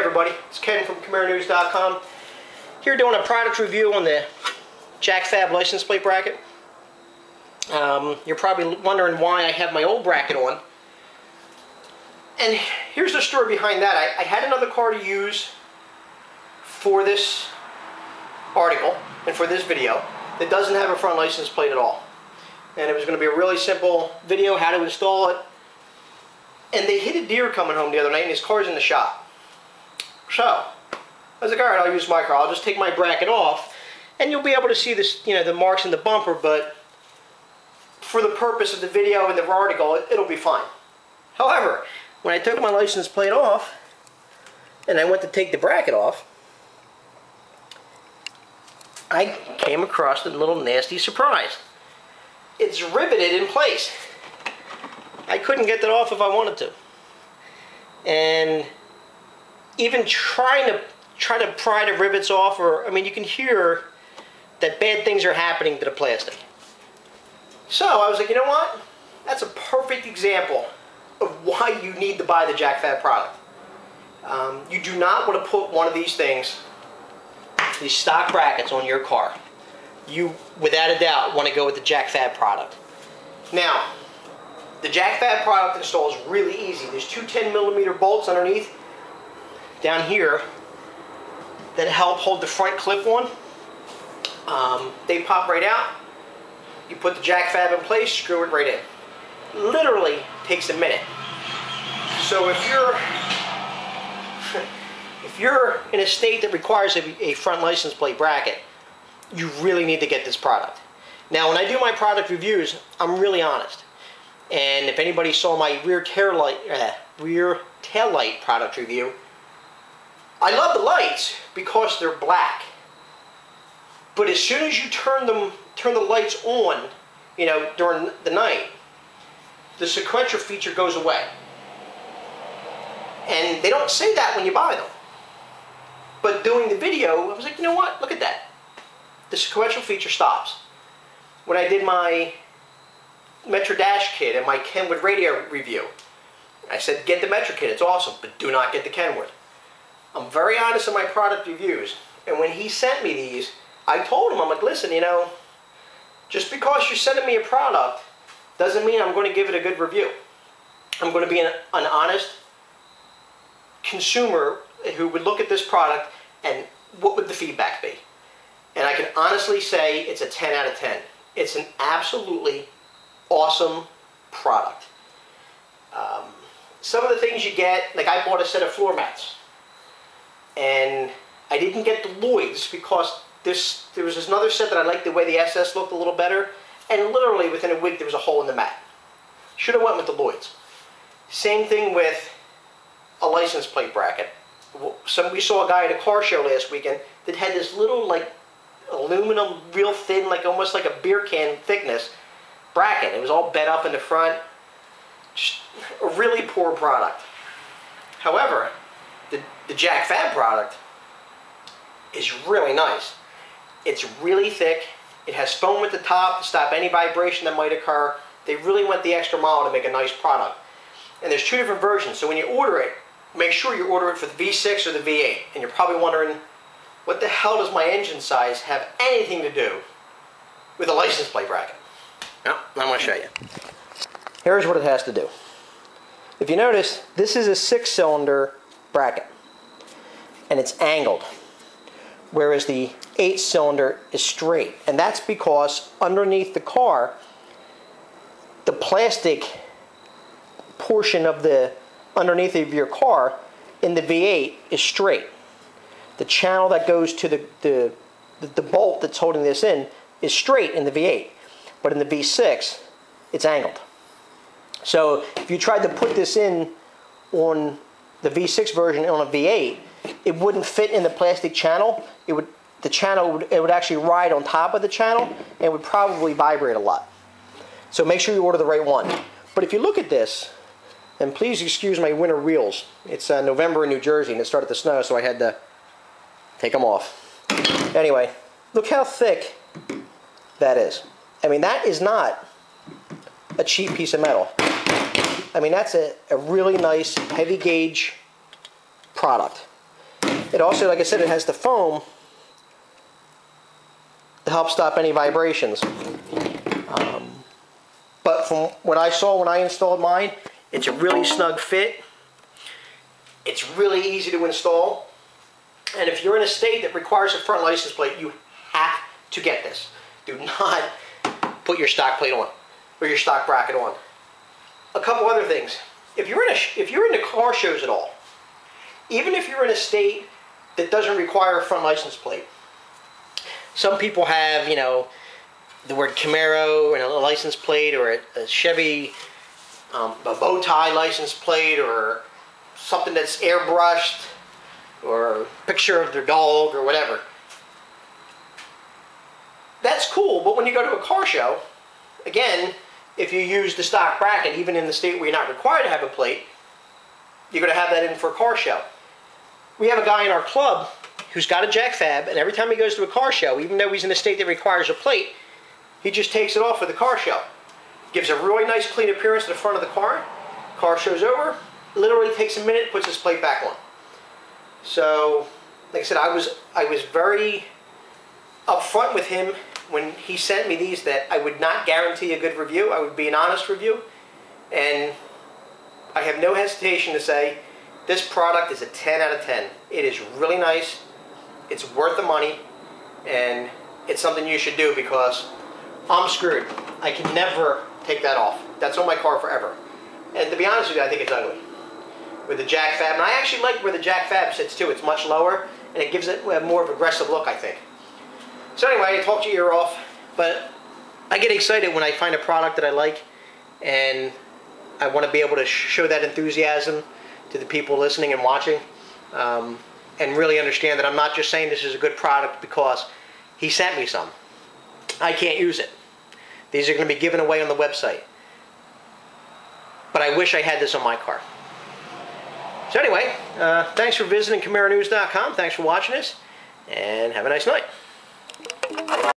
everybody, it's Ken from CamaraNews.com. Here doing a product review on the JacFab license plate bracket. You're probably wondering why I have my old bracket on. And here's the story behind that. I had another car to use for this article and for this video that doesn't have a front license plate at all. And it was going to be a really simple video, how to install it. And they hit a deer coming home the other night, and his car's in the shop. So I was like, all right, I'll use my car. I'll just take my bracket off, and you'll be able to see this, the marks in the bumper. But for the purpose of the video and the article, it'll be fine. However, when I took my license plate off, and I went to take the bracket off, I came across a little nasty surprise. It's riveted in place. I couldn't get that off if I wanted to. And even trying to pry the rivets off, you can hear that bad things are happening to the plastic. So I was like, you know what? That's a perfect example of why you need to buy the JacFab product. You do not want to put one of these things, these stock brackets, on your car. You, without a doubt, want to go with the JacFab product. Now, the JacFab product install is really easy. There's two 10mm bolts underneath down here that help hold the front clip on. They pop right out. You put the JacFab in place, screw it right in. Literally takes a minute. So if you're in a state that requires a front license plate bracket, you really need to get this product. Now, when I do my product reviews, I'm really honest. And if anybody saw my rear tail light product review, I love the lights because they're black. But as soon as you turn the lights on, during the night, the sequential feature goes away. And they don't say that when you buy them. But doing the video, I was like, you know what? Look at that. The sequential feature stops. When I did my Metro Dash kit and my Kenwood radio review, I said, get the Metro kit, it's awesome, but do not get the Kenwood. I'm very honest in my product reviews, and when he sent me these, I told him, I'm like, listen, just because you're sending me a product doesn't mean I'm going to give it a good review. I'm going to be an honest consumer who would look at this product and what would the feedback be. And I can honestly say it's a 10 out of 10. It's an absolutely awesome product. Some of the things you get, like I bought a set of floor mats. And I didn't get the Lloyd's because there was another set that I liked the way the SS looked a little better. And literally within a week there was a hole in the mat. Should have went with the Lloyd's. Same thing with a license plate bracket. We saw a guy at a car show last weekend that had this little aluminum, real thin, almost like a beer can thickness bracket. It was all bent up in the front. Just a really poor product. However, the JacFab product is really nice. It's really thick. It has foam at the top to stop any vibration that might occur. They really went the extra mile to make a nice product. And there's two different versions. So when you order it, make sure you order it for the V6 or the V8. And you're probably wondering, what the hell does my engine size have anything to do with a license plate bracket? Well, I'm going to show you. Here's what it has to do. If you notice, this is a 6-cylinder bracket. And it's angled. Whereas the 8-cylinder is straight. And that's because underneath the car, the plastic portion of the underneath of your car in the V8 is straight. The channel that goes to the bolt that's holding this in is straight in the V8, but in the V6 it's angled. So if you tried to put this in on the V6 version on a V8, it wouldn't fit in the plastic channel. It would actually ride on top of the channel and it would probably vibrate a lot. So make sure you order the right one. But if you look at this, and please excuse my winter wheels. It's November in New Jersey and it started to snow, so I had to take them off. Anyway, look how thick that is. That is not a cheap piece of metal. That's a really nice heavy gauge product. It also, like I said, it has the foam to help stop any vibrations. But from what I saw when I installed mine, it's a really snug fit. It's really easy to install. And if you're in a state that requires a front license plate, you have to get this. Do not put your stock plate on or your stock bracket on. A couple other things. If you're into car shows at all, even if you're in a state that doesn't require a front license plate, some people have, you know, the word Camaro and a license plate, or a Chevy, a bow tie license plate, or something that's airbrushed, or a picture of their dog, or whatever. That's cool, but when you go to a car show, again, if you use the stock bracket, even in the state where you're not required to have a plate, you're going to have that in for a car show. We have a guy in our club who's got a JacFab, and every time he goes to a car show, even though he's in a state that requires a plate, he just takes it off for the car show. Gives a really nice clean appearance to the front of the car. Car show's over, literally takes a minute, puts his plate back on. So, like I said, I was very upfront with him when he sent me these that I would not guarantee a good review. I would be an honest review. And I have no hesitation to say this product is a 10 out of 10. It is really nice. It's worth the money. And it's something you should do, because I'm screwed. I can never take that off. That's on my car forever. And to be honest with you, I think it's ugly. With the JacFab, and I actually like where the JacFab sits too. It's much lower, and it gives it a more of an aggressive look, I think. So anyway, I talked your ear off, but I get excited when I find a product that I like, and I want to be able to show that enthusiasm to the people listening and watching, and really understand that I'm not just saying this is a good product because he sent me some. I can't use it. These are going to be given away on the website. But I wish I had this on my car. So anyway, thanks for visiting CamaroNews.com. Thanks for watching us, and have a nice night.